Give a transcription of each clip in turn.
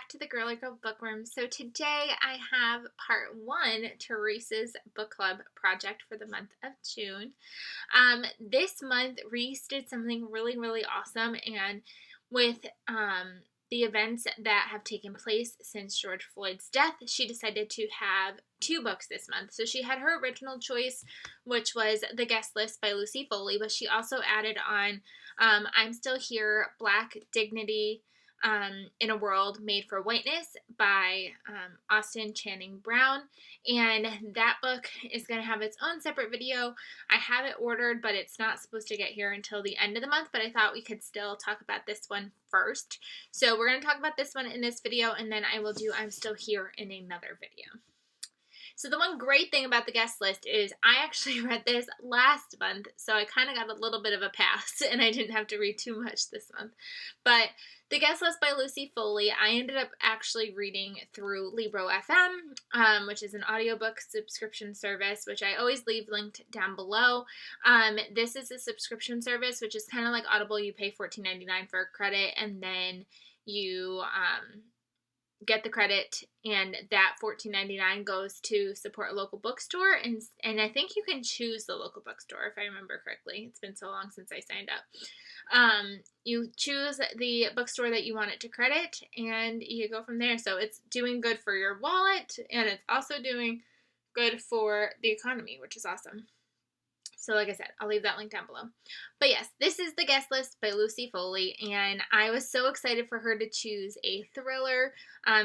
to the Girly Girl Bookworm. So today I have part one to Reese's book club project for the month of June. This month Reese did something really awesome, and with the events that have taken place since George Floyd's death, she decided to have two books this month. So she had her original choice, which was The Guest List by Lucy Foley, but she also added on I'm Still Here, Black Dignity in a World Made for Whiteness by Austin Channing Brown. And that book is going to have its own separate video. I have it ordered, but it's not supposed to get here until the end of the month, but I thought we could still talk about this one first. So we're going to talk about this one in this video, and then I will do I'm Still Here in another video. So the one great thing about The Guest List is I actually read this last month, so I kind of got a little bit of a pass, and I didn't have to read too much this month. But The Guest List by Lucy Foley, I ended up actually reading through Libro FM, which is an audiobook subscription service, which I always leave linked down below. This is a subscription service, which is kind of like Audible. You pay $14.99 for a credit, and then you get the credit, and that $14.99 goes to support a local bookstore, and I think you can choose the local bookstore if I remember correctly. It's been so long since I signed up. You choose the bookstore that you want it to credit, and you go from there. So it's doing good for your wallet, and it's also doing good for the economy, which is awesome. So like I said, I'll leave that link down below. But yes, this is The Guest List by Lucy Foley, and I was so excited for her to choose a thriller.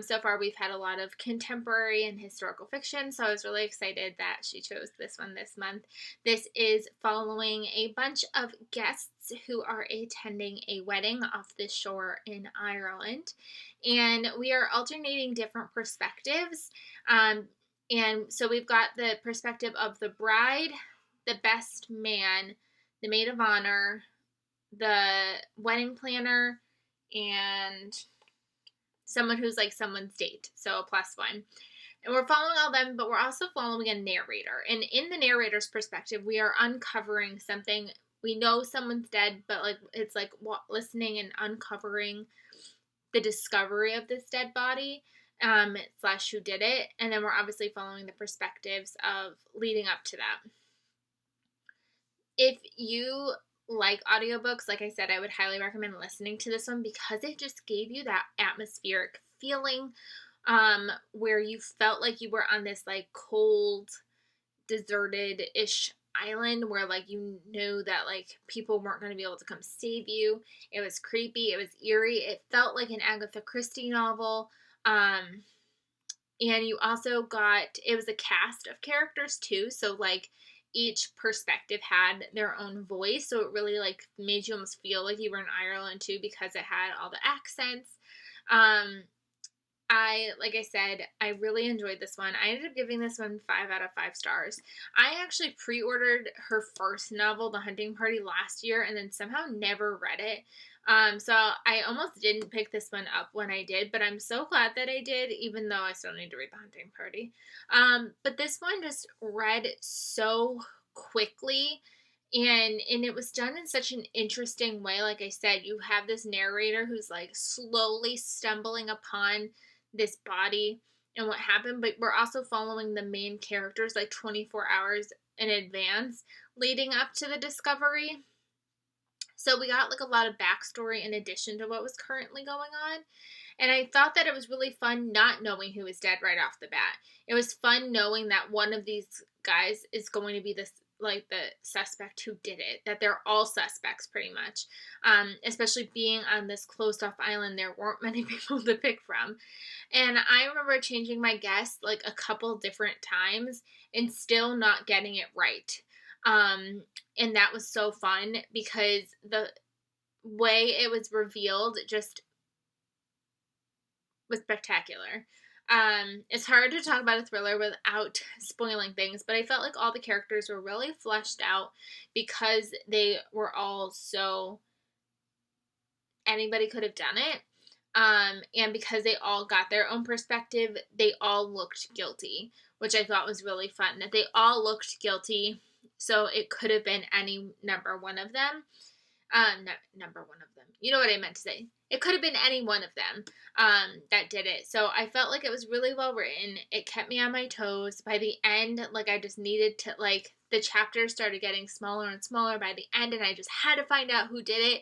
So far we've had a lot of contemporary and historical fiction, so I was really excited that she chose this one this month. This is following a bunch of guests who are attending a wedding off the shore in Ireland, and we are alternating different perspectives. And so we've got the perspective of the bride, the best man, the maid of honor, the wedding planner, and someone who's like someone's date, so a plus one. And we're following all them, but we're also following a narrator. And in the narrator's perspective, we are uncovering something. We know someone's dead, but like it's like listening and uncovering the discovery of this dead body, / who did it. And then we're obviously following the perspectives of leading up to that. If you like audiobooks, like I said, I would highly recommend listening to this one because it just gave you that atmospheric feeling where you felt like you were on this like cold, deserted-ish island where like you knew that like people weren't going to be able to come save you. It was creepy. It was eerie. It felt like an Agatha Christie novel. And you also got, it was a cast of characters too, so like each perspective had their own voice, so it really like made you almost feel like you were in Ireland too because it had all the accents. Like I said, I really enjoyed this one. I ended up giving this one 5 out of 5 stars. I actually pre-ordered her first novel, The Hunting Party, last year and then somehow never read it. So I almost didn't pick this one up when I did, but I'm so glad that I did, even though I still need to read The Hunting Party. But this one just read so quickly, and it was done in such an interesting way. Like I said, you have this narrator who's like slowly stumbling upon this body and what happened, but we're also following the main characters like 24 hours in advance leading up to the discovery. So we got like a lot of backstory in addition to what was currently going on. And I thought that it was really fun not knowing who was dead right off the bat. It was fun knowing that one of these guys is going to be this like the suspect who did it, that they're all suspects pretty much. Especially being on this closed off island, there weren't many people to pick from. And I remember changing my guess like a couple different times and still not getting it right. And that was so fun because the way it was revealed just was spectacular. It's hard to talk about a thriller without spoiling things, but I felt like all the characters were really fleshed out because they were all so, anybody could have done it. And because they all got their own perspective, they all looked guilty, which I thought was really fun, that they all looked guilty. So it could have been any number one of them. Number one of them. You know what I meant to say. it could have been any one of them that did it. So I felt like it was really well written. It kept me on my toes. By the end, like, I just needed to, like, the chapters started getting smaller and smaller by the end, and I just had to find out who did it.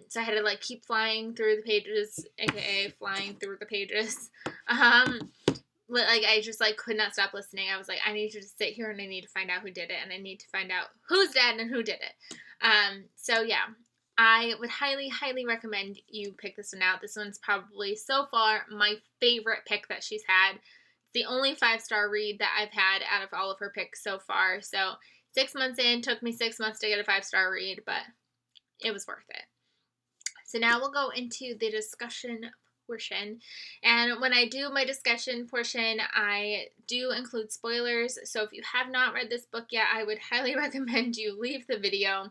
So I had to, like, keep flying through the pages, aka flying through the pages. Like, I just, like, could not stop listening. I was like, I need to just sit here and I need to find out who did it, and I need to find out who's dead and who did it. So yeah, I would highly, highly recommend you pick this one out. This one's probably, so far, my favorite pick that she's had. It's the only 5-star read that I've had out of all of her picks so far. So 6 months in, took me 6 months to get a 5-star read, but it was worth it. So now we'll go into the discussion portion. And when I do my discussion portion, I do include spoilers. So if you have not read this book yet, I would highly recommend you leave the video,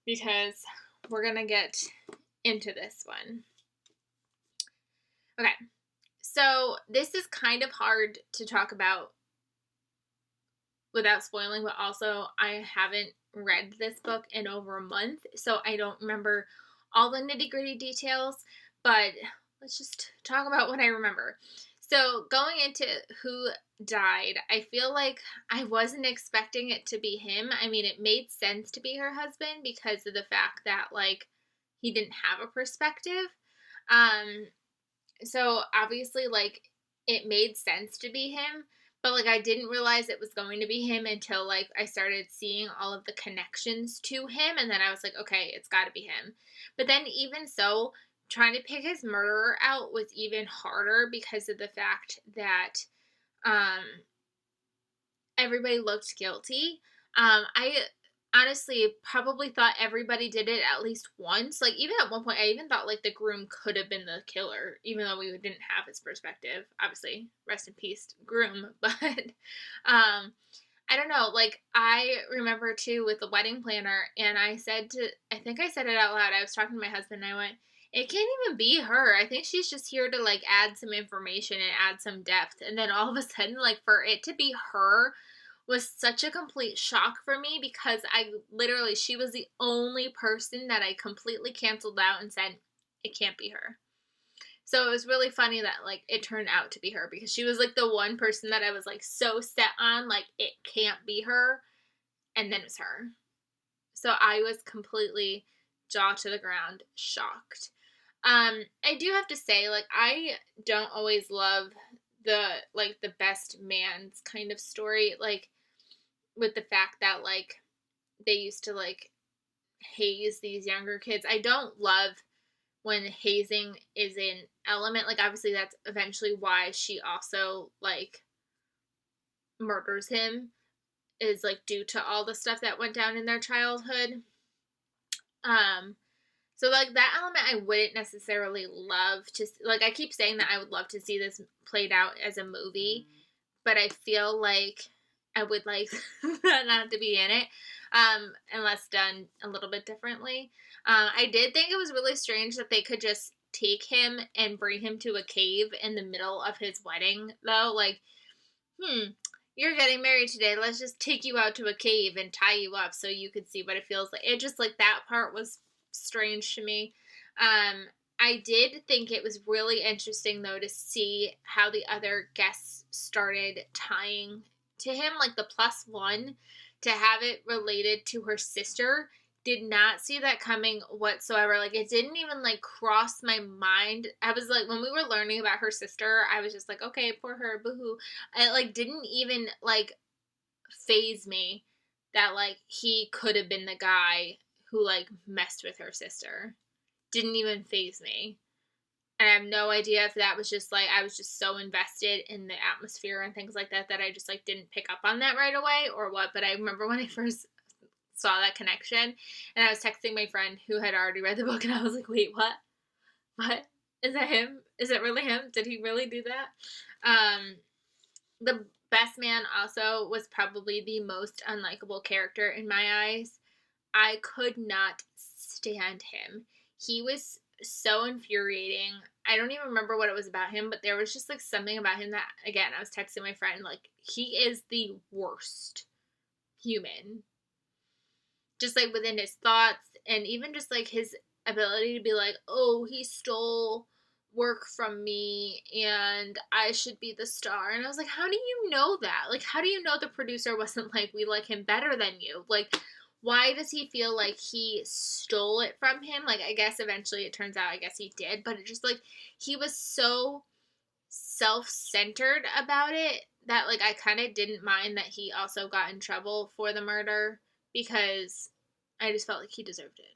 because we're going to get into this one. Okay, so this is kind of hard to talk about without spoiling, but also I haven't read this book in over a month, so I don't remember all the nitty-gritty details, but let's just talk about what I remember. So going into who died, I feel like I wasn't expecting it to be him. I mean, it made sense to be her husband because of the fact that, like, he didn't have a perspective. So obviously, like, it made sense to be him, but, like, I didn't realize it was going to be him until, like, I started seeing all of the connections to him, and then I was like, okay, it's got to be him. But then even so, trying to pick his murderer out was even harder because of the fact that everybody looked guilty. I honestly probably thought everybody did it at least once. Like, even at one point, I even thought, like, the groom could have been the killer, even though we didn't have his perspective. Obviously, rest in peace, groom. But I don't know. Like, I remember, too, with the wedding planner, and I think I said it out loud. I was talking to my husband, and I went, it can't even be her. I think she's just here to, like, add some information and add some depth. And then all of a sudden, like, for it to be her was such a complete shock for me, because she was the only person that I completely canceled out and said, it can't be her. So it was really funny that, like, it turned out to be her, because she was, like, the one person that I was, like, so set on, like, it can't be her, and then it was her. So I was completely jaw to the ground, shocked. I do have to say, like, I don't always love the best man's kind of story, like, with the fact that, like, they used to, like, haze these younger kids. I don't love when hazing is an element. Like, obviously that's eventually why she also, like, murders him, is, like, due to all the stuff that went down in their childhood. So, like, that element I wouldn't necessarily love to, like, I keep saying that I would love to see this played out as a movie, but I feel like I would like that not to be in it, unless done a little bit differently. I did think it was really strange that they could just take him and bring him to a cave in the middle of his wedding, though. Like, you're getting married today, let's just take you out to a cave and tie you up so you could see what it feels like. It just, like, that part was strange to me. I did think it was really interesting, though, to see how the other guests started tying to him, like the +1, to have it related to her sister. Did not see that coming whatsoever. Like, it didn't even, like, cross my mind. I was like, when we were learning about her sister, I was just like, okay, poor her, boo-hoo. It, like, didn't even, like, faze me that, like, he could have been the guy who, like, messed with her sister. Didn't even faze me. And I have no idea if that was just, like, I was just so invested in the atmosphere and things like that I just, like, didn't pick up on that right away or what. But I remember when I first saw that connection, and I was texting my friend who had already read the book, and I was like, wait, what? What? Is that him? Is it really him? Did he really do that? The best man also was probably the most unlikable character in my eyes. I could not stand him. He was so infuriating. I don't even remember what it was about him, but there was just, like, something about him that, again, I was texting my friend, like, he is the worst human. Just, like, within his thoughts, and even just, like, his ability to be like, oh, he stole work from me and I should be the star. And I was like, how do you know that? Like, how do you know the producer wasn't like, we like him better than you? Like, why does he feel like he stole it from him? Like, I guess eventually it turns out, I guess he did, but it just like, he was so self-centered about it that like I kind of didn't mind that he also got in trouble for the murder, because I just felt like he deserved it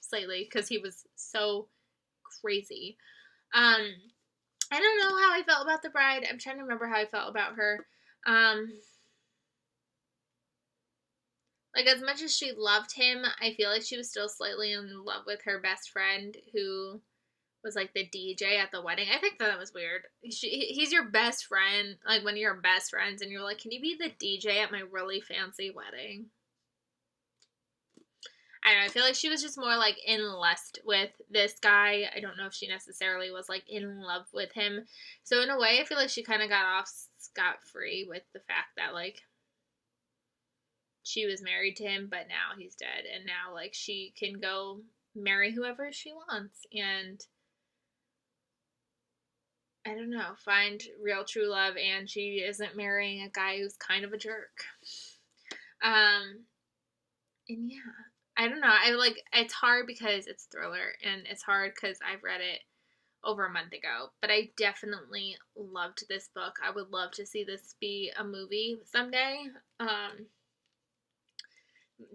slightly because he was so crazy. I don't know how I felt about the bride. I'm trying to remember how I felt about her. Like, as much as she loved him, I feel like she was still slightly in love with her best friend, who was like the DJ at the wedding. I think that was weird. He's your best friend, like one of your best friends, and you're like, can you be the DJ at my really fancy wedding? I don't know. I feel like she was just more like in lust with this guy. I don't know if she necessarily was like in love with him. So in a way, I feel like she kind of got off scot-free with the fact that like she was married to him, but now he's dead, and now like she can go marry whoever she wants, and I don't know, find real true love, and she isn't marrying a guy who's kind of a jerk. And yeah, I don't know. I like, it's hard because it's thriller, and it's hard because I've read it over a month ago, but I definitely loved this book. I would love to see this be a movie someday.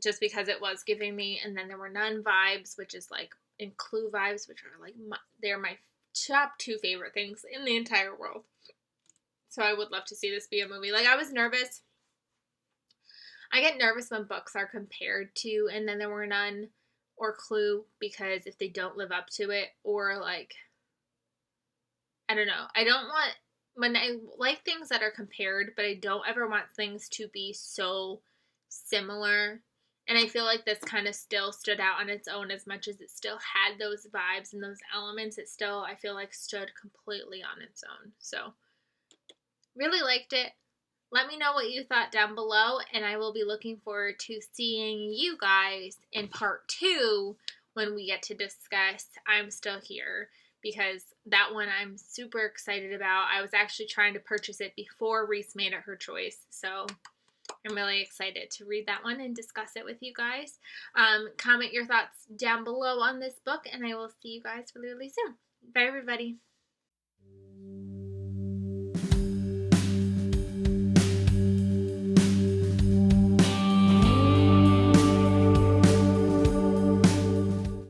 Just because it was giving me, and then there were Nun vibes, which is like, and Clue vibes, which are like, they're my top 2 favorite things in the entire world. So I would love to see this be a movie. Like, I was nervous. I get nervous when books are compared to And Then There Were None or Clue, because if they don't live up to it, or like, I don't know. I don't want, when I like things that are compared, but I don't ever want things to be so similar. And I feel like this kind of still stood out on its own, as much as it still had those vibes and those elements. It still, I feel like, stood completely on its own. So, really liked it. Let me know what you thought down below, and I will be looking forward to seeing you guys in part 2 when we get to discuss I'm Still Here, because that one I'm super excited about. I was actually trying to purchase it before Reese made it her choice, so I'm really excited to read that one and discuss it with you guys. Comment your thoughts down below on this book, and I will see you guys really, really soon. Bye, everybody.